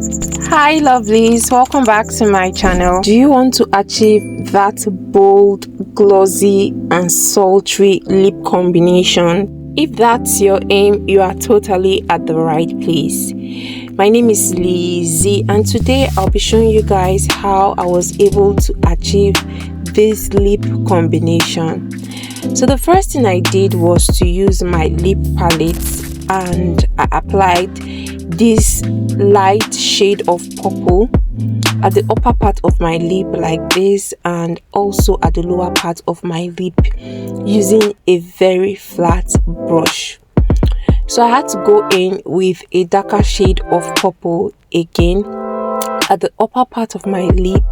Hi lovelies, welcome back to my channel. Do you want to achieve that bold, glossy and sultry lip combination? If that's your aim, you are totally at the right place. My name is Lizzie and today I'll be showing you guys how I was able to achieve this lip combination. So the first thing I did was to use my lip palette and I applied this light shade of purple at the upper part of my lip like this, and also at the lower part of my lip using a very flat brush. So I had to go in with a darker shade of purple again at the upper part of my lip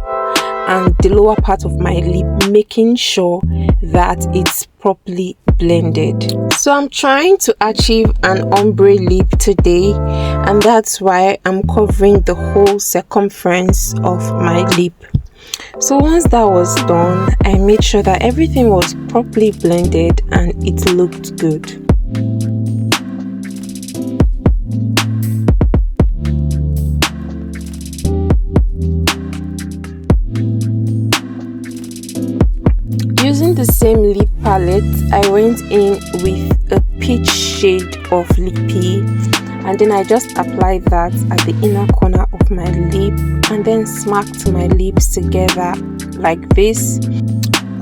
and the lower part of my lip, making sure that it's properly blended. So I'm trying to achieve an ombre lip today, and that's why I'm covering the whole circumference of my lip. So once that was done, I made sure that everything was properly blended and it looked good. Using the same lip palette, I went in with a peach shade of lippy, and then I just applied that at the inner corner of my lip and then smacked my lips together like this.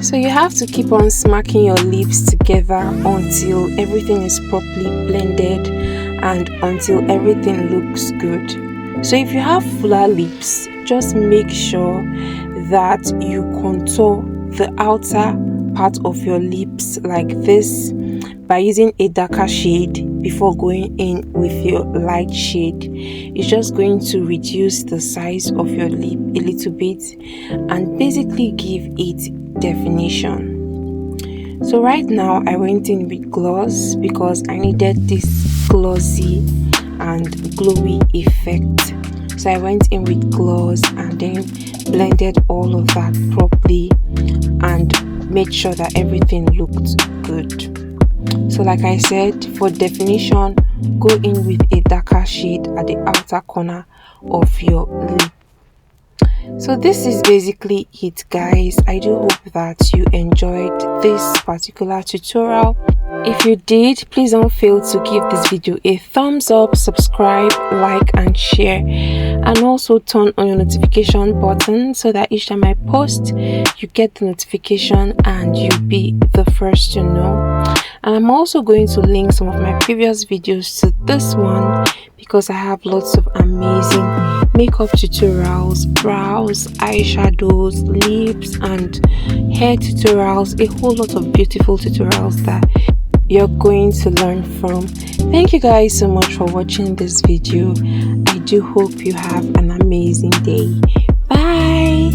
So you have to keep on smacking your lips together until everything is properly blended and until everything looks good. So if you have fuller lips, just make sure that you contour the outer part of your lips like this by using a darker shade before going in with your light shade. It's just going to reduce the size of your lip a little bit and basically give it definition. So right now I went in with gloss because I needed this glossy and glowy effect. So I went in with gloss and then blended all of that properly and made sure that everything looked good. So like I said, for definition, go in with a darker shade at the outer corner of your lip. So this is basically it, guys. I do hope that you enjoyed this particular tutorial. If you did, please don't fail to give this video a thumbs up, subscribe, like and share, and also turn on your notification button so that each time I post you get the notification and you'll be the first to know. And I'm also going to link some of my previous videos to this one because I have lots of amazing makeup tutorials, brows, eyeshadows, lips and hair tutorials, a whole lot of beautiful tutorials that you're going to learn from. Thank you guys so much for watching this video. I do hope you have an amazing day. Bye.